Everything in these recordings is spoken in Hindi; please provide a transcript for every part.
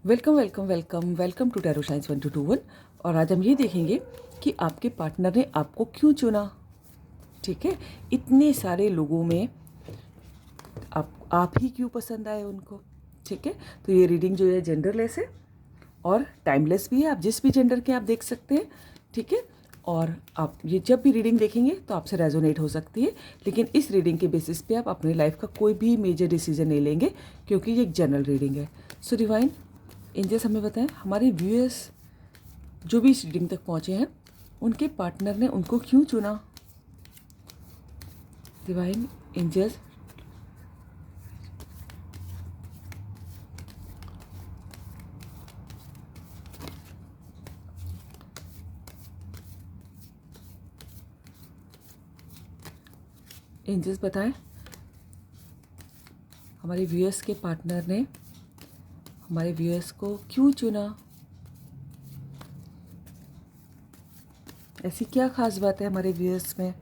Welcome welcome welcome welcome to tarot science 1221। और आज हम ये देखेंगे कि आपके पार्टनर ने आपको क्यों चुना। ठीक है, इतने सारे लोगों में आप ही क्यों पसंद आए उनको। ठीक है, तो ये रीडिंग जो है जेंडरलेस है और टाइमलेस भी है। आप जिस भी जेंडर के आप देख सकते हैं। ठीक है, और आप ये जब भी रीडिंग देखेंगे तो आपसे रेजोनेट हो सकती है, लेकिन इस रीडिंग के बेसिस पे आप अपनी लाइफ का कोई भी मेजर डिसीजन नहीं लेंगे, क्योंकि ये एक जनरल रीडिंग है। सो डिवाइन एंजल्स हमें बताएं, हमारे व्यूअर्स जो भी इस रीडिंग तक पहुंचे हैं उनके पार्टनर ने उनको क्यों चुना। डिवाइन एंजल्स एंजल्स बताएं, हमारे व्यूअर्स के पार्टनर ने हमारे व्यूअर्स को क्यों चुना। ऐसी क्या खास बात है हमारे व्यूअर्स में।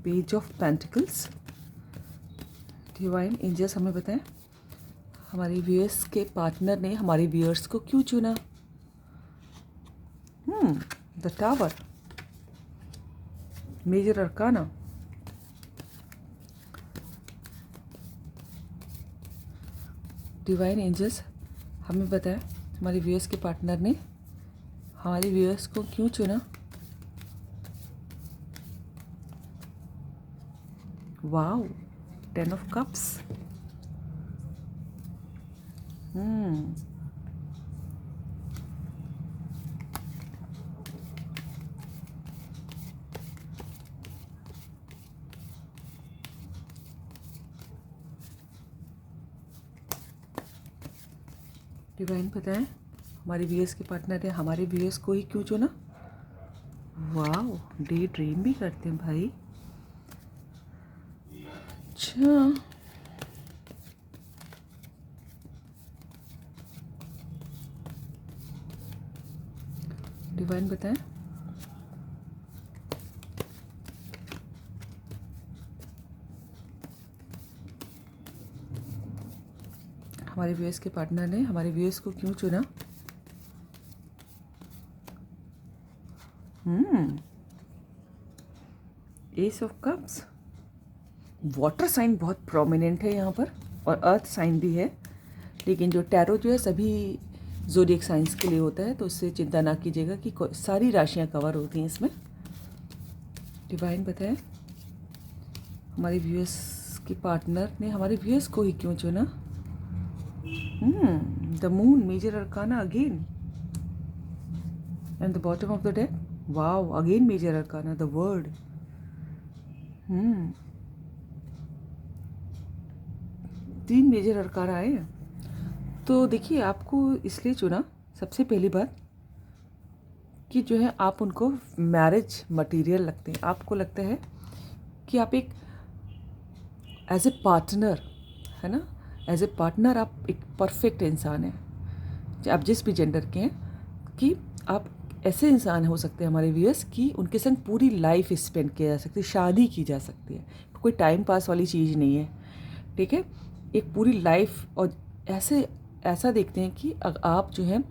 Page of pentacles. Divine angels हमें बताएं, हमारे व्यूअर्स के पार्टनर ने हमारे व्यूअर्स को क्यों चुना। The tower, major arcana. Divine angels हमें बताएं, हमारे व्यूअर्स के पार्टनर ने हमारे व्यूअर्स को क्यों चुना। Wow, 10 of cups. डिवाइन बताएं, हमारे व्यूअर्स के पार्टनर ने हमारे व्यूअर्स को ही क्यों चुना। वाओ, डे ड्रीम भी करते हैं भाई। अच्छा, डिवाइन बताएं, हमारे व्यूअर्स के पार्टनर ने हमारे व्यूअर्स को क्यों चुना। Ace of cups. Water sign बहुत प्रोमिनेंट है यहाँ पर, और अर्थ साइन भी है, लेकिन जो टैरो जो है सभी ज़ोडिएक साइंस के लिए होता है, तो उससे चिंता ना कीजिएगा कि सारी राशियाँ कवर होती हैं इसमें। डिवाइन बताएं, हमारे व्यूअर्स के पार्टनर ने हमारे व्यूअर्स को ही क्यों चुना। The moon, major arcana again, and the bottom of the deck. Wow, again major arcana, the world. तीन मेजर अरकाना आए। तो देखिए, आपको इसलिए चुना, सबसे पहली बात कि जो है आप उनको मैरिज मटेरियल लगते हैं। आपको लगता है कि आप एक एज ए पार्टनर, है ना, एज ए पार्टनर आप एक परफेक्ट इंसान हैं। आप जिस भी जेंडर के हैं, कि आप ऐसे इंसान हो सकते हैं हमारे व्यूअर्स कि उनके संग पूरी लाइफ स्पेंड किया जा सकती है, शादी की जा सकती है। कोई टाइम पास वाली चीज़ नहीं है। ठीक है, एक पूरी लाइफ। और ऐसा देखते हैं कि आप जो है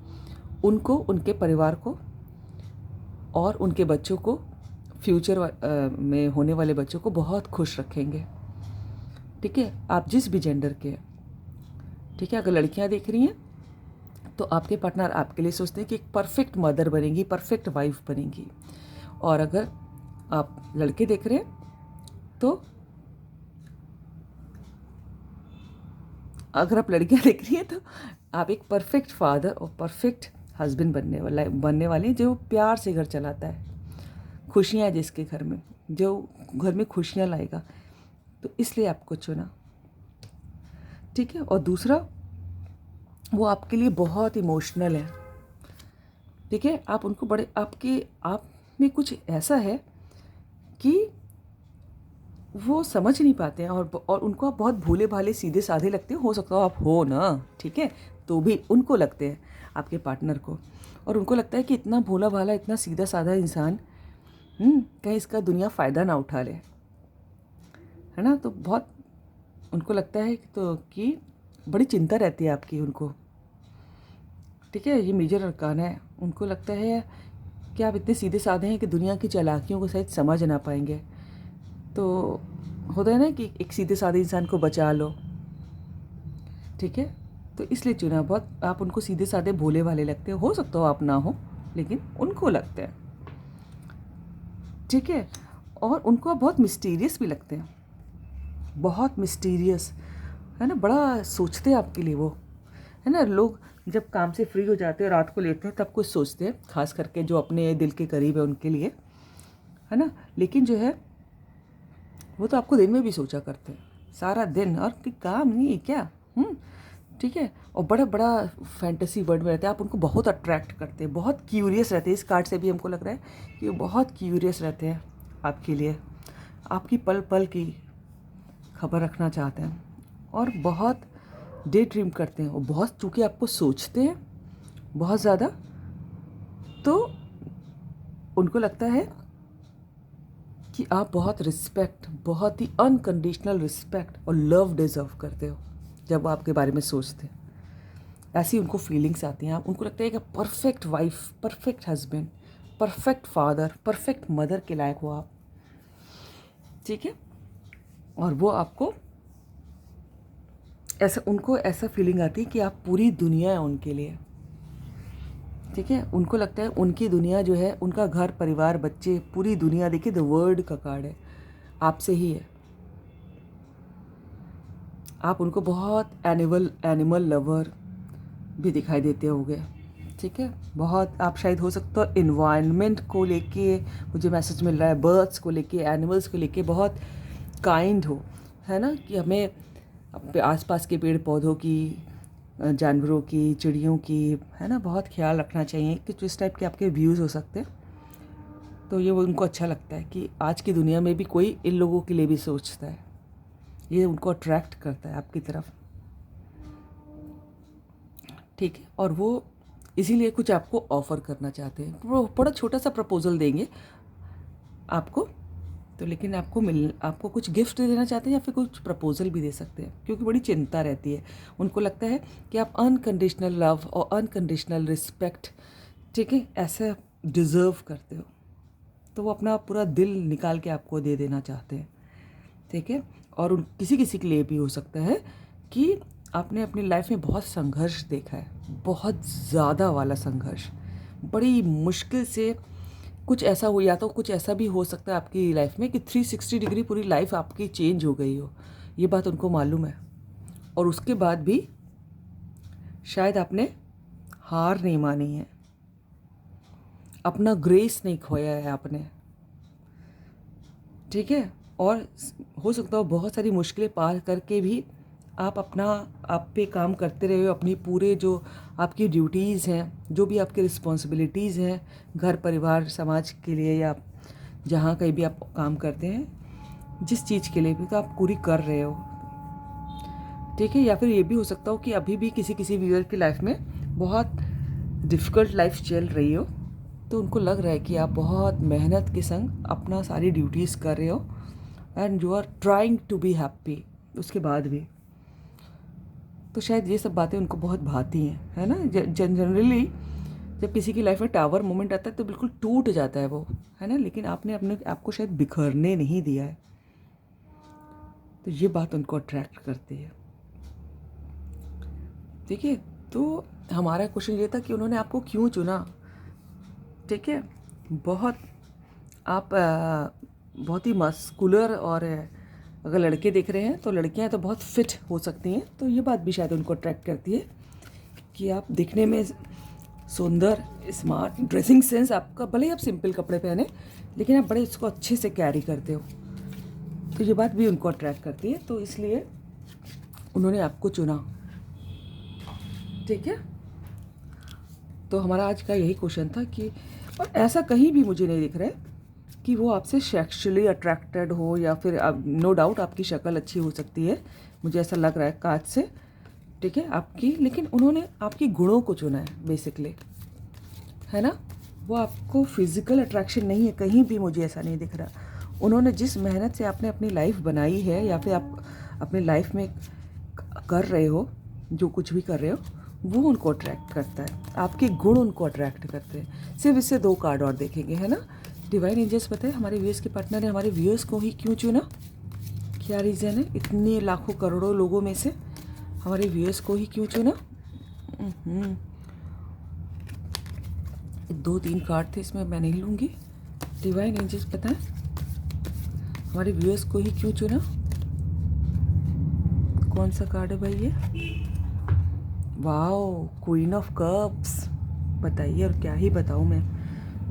उनको, उनके परिवार को और उनके बच्चों को, फ्यूचर में होने वाले बच्चों को बहुत खुश रखेंगे। ठीक है, आप जिस भी जेंडर के हैं। ठीक है, अगर लड़कियां देख रही हैं तो आपके पार्टनर आपके लिए सोचते हैं कि एक परफेक्ट मदर बनेगी, परफेक्ट वाइफ बनेगी। और अगर आप लड़के देख रहे हैं तो, अगर आप लड़कियां देख रही हैं तो आप एक परफेक्ट फादर और परफेक्ट हस्बैंड बनने वाले, जो प्यार से घर चलाता है, खुशियाँ जिसके घर में, जो घर में खुशियाँ लाएगा। तो इसलिए आपको चुना। ठीक है, और दूसरा, वो आपके लिए बहुत इमोशनल है। ठीक है, आप उनको बड़े, आप में कुछ ऐसा है कि वो समझ नहीं पाते हैं, और उनको आप बहुत भोले भाले सीधे साधे लगते हो सकता हो आप हो ना। ठीक है, तो भी उनको लगते हैं आपके पार्टनर को, और उनको लगता है कि इतना भोला भाला, इतना सीधा साधा इंसान, कहीं इसका दुनिया फ़ायदा ना उठा ले, है ना। तो बहुत उनको लगता है तो कि बड़ी चिंता रहती है आपकी उनको, ठीक है। ये मेजर अरकान है। उनको लगता है कि आप इतने सीधे साधे हैं कि दुनिया की चालाकियों को शायद समझ ना पाएंगे। तो होता है ना कि एक सीधे साधे इंसान को बचा लो, ठीक है। तो इसलिए चुना। बहुत आप उनको सीधे साधे भोले वाले लगते हो सकता हो आप ना हो, लेकिन उनको लगते हैं, ठीक है। और उनको आप बहुत मिस्टीरियस भी लगते हैं, बहुत मिस्टीरियस, है ना। बड़ा सोचते हैं आपके लिए वो, है ना। लोग जब काम से फ्री हो जाते हैं, रात को लेते हैं, तब कुछ सोचते हैं, खास करके जो अपने दिल के करीब है उनके लिए, है ना। लेकिन जो है वो तो आपको दिन में भी सोचा करते हैं, सारा दिन, और कि काम नहीं है क्या, ठीक है। और बड़ा बड़ा फैंटेसी वर्ल्ड में रहते हैं। आप उनको बहुत अट्रैक्ट करते हैं, बहुत क्यूरियस रहते हैं। इस कार्ड से भी हमको लग रहा है कि वो बहुत क्यूरियस रहते हैं आपके लिए, आपकी पल पल की खबर रखना चाहते हैं, और बहुत डे ड्रीम करते हैं। और बहुत, चूँकि आपको सोचते हैं बहुत ज़्यादा, तो उनको लगता है कि आप बहुत रिस्पेक्ट, बहुत ही अनकंडीशनल रिस्पेक्ट और लव डिज़र्व करते हो जब वो आपके बारे में सोचते हैं। ऐसी उनको फीलिंग्स आती हैं। आप उनको लगता है कि perfect wife, perfect husband, perfect father, perfect mother के लायक हो आप, ठीक है। और वो आपको ऐसा, उनको ऐसा फीलिंग आती है कि आप पूरी दुनिया है उनके लिए, ठीक है। उनको लगता है उनकी दुनिया जो है, उनका घर परिवार बच्चे, पूरी दुनिया, देखिए द वर्ल्ड का कार्ड है, आपसे ही है। आप उनको बहुत एनिमल लवर भी दिखाई देते होंगे, ठीक है। बहुत आप शायद हो सकता है इन्वायरमेंट को लेके मुझे मैसेज मिल रहा है, बर्ड्स को लेके, एनिमल्स को लेके बहुत काइंड हो, है ना। कि हमें अपने आसपास के पेड़ पौधों की, जानवरों की, चिड़ियों की, है ना, बहुत ख्याल रखना चाहिए। कि इस टाइप के आपके व्यूज़ हो सकते हैं। तो ये वो उनको अच्छा लगता है कि आज की दुनिया में भी कोई इन लोगों के लिए भी सोचता है। ये उनको अट्रैक्ट करता है आपकी तरफ, ठीक है। और वो इसीलिए कुछ आपको ऑफ़र करना चाहते हैं। वो बड़ा छोटा सा प्रपोज़ल देंगे आपको, तो लेकिन आपको कुछ गिफ्ट देना चाहते हैं या फिर कुछ प्रपोज़ल भी दे सकते हैं, क्योंकि बड़ी चिंता रहती है। उनको लगता है कि आप अनकंडीशनल लव और अनकंडीशनल रिस्पेक्ट, ठीक है, ऐसा डिज़र्व करते हो। तो वो अपना पूरा दिल निकाल के आपको दे देना चाहते हैं, ठीक है। और किसी किसी के लिए भी हो सकता है कि आपने अपनी लाइफ में बहुत संघर्ष देखा है, बहुत ज़्यादा वाला संघर्ष, बड़ी मुश्किल से कुछ ऐसा हो, या तो कुछ ऐसा भी हो सकता है आपकी लाइफ में कि 360 डिग्री पूरी लाइफ आपकी चेंज हो गई हो। ये बात उनको मालूम है। और उसके बाद भी शायद आपने हार नहीं मानी है, अपना ग्रेस नहीं खोया है आपने, ठीक है। और हो सकता हो बहुत सारी मुश्किलें पार करके भी आप पे काम करते रहे हो, अपनी पूरे जो आपकी ड्यूटीज़ हैं, जो भी आपकी रिस्पॉन्सिबिलिटीज़ हैं घर परिवार समाज के लिए, या जहाँ कहीं भी आप काम करते हैं, जिस चीज़ के लिए भी, तो आप पूरी कर रहे हो, ठीक है। या फिर ये भी हो सकता हो कि अभी भी किसी किसी व्यूअर की लाइफ में बहुत डिफ़िकल्ट लाइफ चल रही हो, तो उनको लग रहा है कि आप बहुत मेहनत के संग अपना सारी ड्यूटीज़ कर रहे हो, and you are trying to be happy उसके बाद भी। तो शायद ये सब बातें उनको बहुत भाती हैं, है ना। जनरली जब किसी की लाइफ में टावर मोमेंट आता है तो बिल्कुल टूट जाता है वो, है ना। लेकिन आपने अपने आपको शायद बिखरने नहीं दिया है, तो ये बात उनको अट्रैक्ट करती है, ठीक है। तो हमारा क्वेश्चन ये था कि उन्होंने आपको क्यों चुना, ठीक है। बहुत आप बहुत ही मस्कुलर, और अगर लड़के देख रहे हैं तो लड़कियां तो बहुत फिट हो सकती हैं, तो ये बात भी शायद उनको अट्रैक्ट करती है कि आप दिखने में सुंदर, स्मार्ट, ड्रेसिंग सेंस आपका, भले ही आप सिंपल कपड़े पहने लेकिन आप बड़े इसको अच्छे से कैरी करते हो, तो ये बात भी उनको अट्रैक्ट करती है। तो इसलिए उन्होंने आपको चुना, ठीक है। तो हमारा आज का यही क्वेश्चन था कि, और ऐसा कहीं भी मुझे नहीं दिख रहा है कि वो आपसे सेक्सुअली अट्रैक्टेड हो, या फिर नो डाउट आपकी शक्ल अच्छी हो सकती है, मुझे ऐसा लग रहा है कांच से, ठीक है आपकी, लेकिन उन्होंने आपकी गुणों को चुना है बेसिकली, है ना। वो आपको फिजिकल अट्रैक्शन नहीं है, कहीं भी मुझे ऐसा नहीं दिख रहा। उन्होंने जिस मेहनत से आपने अपनी लाइफ बनाई है या फिर आप अपनी लाइफ में कर रहे हो, जो कुछ भी कर रहे हो, वो उनको अट्रैक्ट करता है, आपके गुण उनको अट्रैक्ट करते हैं। सिर्फ इससे 2 कार्ड और देखेंगे, है ना। डिवाइन एंजल्स बताए हमारे व्यूअर्स के पार्टनर ने हमारे व्यूअर्स को ही क्यों चुना, क्या रीज़न है, इतने लाखों करोड़ों लोगों में से हमारे व्यूअर्स को ही क्यों चुना। 2-3 कार्ड थे, इसमें मैं नहीं लूँगी। डिवाइन एंजल्स बताएं हमारे व्यूअर्स को ही क्यों चुना। कौन सा कार्ड है भाई ये, वाओ, क्वीन ऑफ कप्स। बताइए, और क्या ही बताऊँ मैं,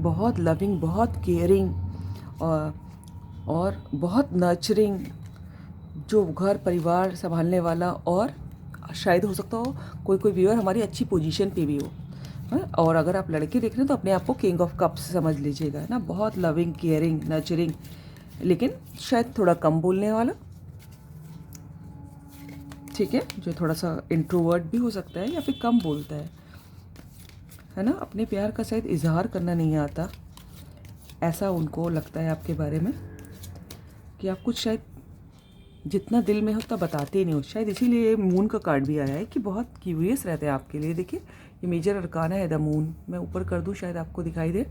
बहुत लविंग, बहुत केयरिंग और बहुत नर्चरिंग, जो घर परिवार संभालने वाला, और शायद हो सकता हो कोई व्यूअर हमारी अच्छी पोजीशन पे भी हो, है? और अगर आप लड़के देख रहे हैं तो अपने आप को किंग ऑफ कप्स समझ लीजिएगा, है ना। बहुत लविंग, केयरिंग, नर्चरिंग, लेकिन शायद थोड़ा कम बोलने वाला, ठीक है, जो थोड़ा सा इंट्रोवर्ट भी हो सकता है या फिर कम बोलता है ना। अपने प्यार का शायद इजहार करना नहीं आता, ऐसा उनको लगता है आपके बारे में, कि आप कुछ शायद जितना दिल में हो उतना बताते ही नहीं हो, शायद इसीलिए मून का कार्ड भी आया है कि बहुत क्यूरियस रहते हैं आपके लिए। देखिए, ये मेजर अरकाना है द मून, मैं ऊपर कर दूँ शायद आपको दिखाई दे,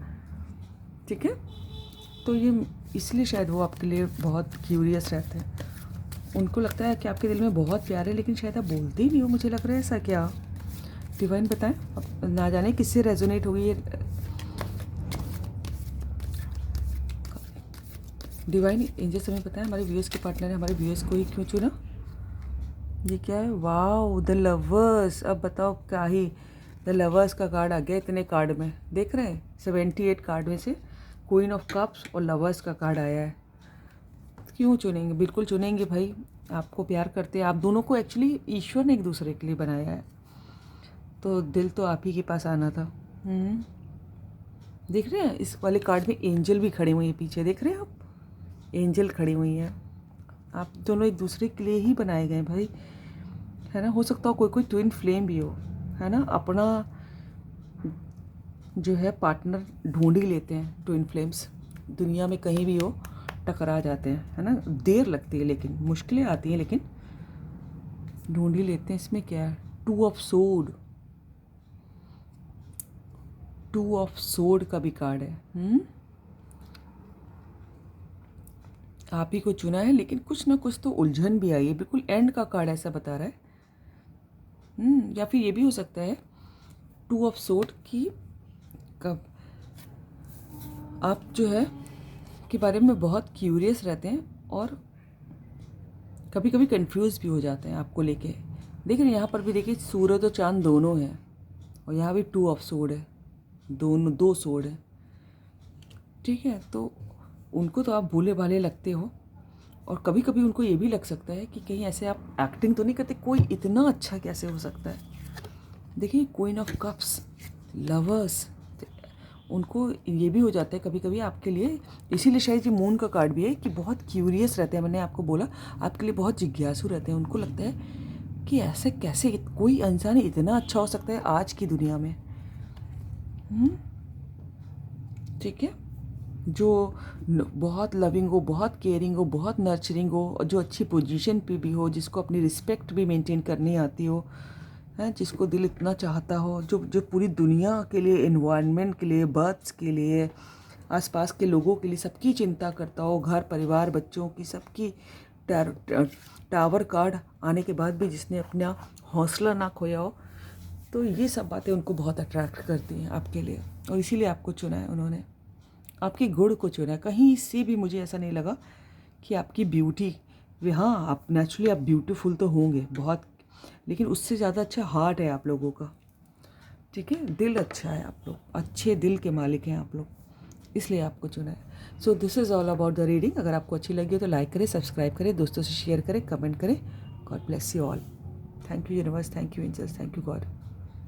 ठीक है। तो ये इसलिए शायद वो आपके लिए बहुत क्यूरियस रहते हैं, उनको लगता है कि आपके दिल में बहुत प्यार है, लेकिन शायद आप बोलते ही नहीं हो, मुझे लग रहा है ऐसा। क्या डिवाइन बताएं, अब ना जाने किससे रेजोनेट होगी ये। डिवाइन एंजल्स हमें पता है हमारे व्यूअर्स के पार्टनर है, हमारे व्यूअर्स को ही क्यों चुना। ये क्या है, वाओ, द लवर्स। अब बताओ क्या ही, द लवर्स का कार्ड आ गया इतने कार्ड में, देख रहे हैं 78 कार्ड में से क्वीन ऑफ कप्स और लवर्स का कार्ड आया है। क्यों चुनेंगे, बिल्कुल चुनेंगे भाई, आपको प्यार करते हैं। आप दोनों को एक्चुअली ईश्वर ने एक दूसरे के लिए बनाया है, तो दिल तो आप ही के पास आना था। देख रहे हैं इस वाले कार्ड में एंजल भी खड़े हुए हैं पीछे, देख रहे हैं आप, एंजल खड़ी हुई हैं। आप दोनों एक दूसरे के लिए ही बनाए गए भाई, है ना। हो सकता हो कोई ट्विन फ्लेम भी हो, है ना। अपना जो है पार्टनर ढूंढ ही लेते हैं ट्विन फ्लेम्स, दुनिया में कहीं भी हो टकरा जाते हैं, है ना। देर लगती है, लेकिन मुश्किलें आती हैं, लेकिन ढूंढ ही लेते हैं। इसमें क्या है, 2 ऑफ सोड, 2 ऑफ सोड का भी कार्ड है। आप ही को चुना है, लेकिन कुछ ना कुछ तो उलझन भी आई है, बिल्कुल एंड का कार्ड ऐसा बता रहा है। या फिर ये भी हो सकता है 2 ऑफ सोड की कब आप जो है के बारे में बहुत क्यूरियस रहते हैं, और कभी कभी कंफ्यूज भी हो जाते हैं आपको लेके। देख रहे हैं यहाँ पर भी, देखिए सूरज और चांद दोनों हैं, और यहाँ भी 2 ऑफ सोड है, दोनों 2 सोड है, ठीक है। तो उनको तो आप भोले भाले लगते हो, और कभी कभी उनको ये भी लग सकता है कि कहीं ऐसे आप एक्टिंग तो नहीं करते, कोई इतना अच्छा कैसे हो सकता है। देखिए क्वीन ऑफ कप्स, लवर्स, उनको ये भी हो जाता है कभी कभी आपके लिए, इसीलिए शायद ये मून का कार्ड भी है कि बहुत क्यूरियस रहते हैं। मैंने आपको बोला आपके लिए बहुत जिज्ञासु रहते हैं, उनको लगता है कि ऐसे कैसे कोई इंसान इतना अच्छा हो सकता है आज की दुनिया में, ठीक है। जो बहुत लविंग हो, बहुत केयरिंग हो, बहुत नर्चरिंग हो, और जो अच्छी पोजीशन पे भी हो, जिसको अपनी रिस्पेक्ट भी मेंटेन करनी आती हो, है, जिसको दिल इतना चाहता हो, जो पूरी दुनिया के लिए, एनवायरनमेंट के लिए, बर्ड्स के लिए, आसपास के लोगों के लिए सबकी चिंता करता हो, घर परिवार बच्चों की सबकी। टावर कार्ड आने के बाद भी जिसने अपना हौसला ना खोया हो, तो ये सब बातें उनको बहुत अट्रैक्ट करती हैं आपके लिए, और इसीलिए आपको चुना है उन्होंने, आपके गुण को चुना है। कहीं से भी मुझे ऐसा नहीं लगा कि आपकी ब्यूटी, हाँ आप नेचुरली आप ब्यूटीफुल तो होंगे बहुत, लेकिन उससे ज़्यादा अच्छा हार्ट है आप लोगों का, ठीक है। दिल अच्छा है, आप लोग अच्छे दिल के मालिक हैं आप लोग, इसलिए आपको चुना है। So this is all about the reading. अगर आपको अच्छी लगी हो तो लाइक करें, सब्सक्राइब करें, दोस्तों से शेयर करें, कमेंट करें। God bless you all. Thank you universe, thank you angels, thank you God.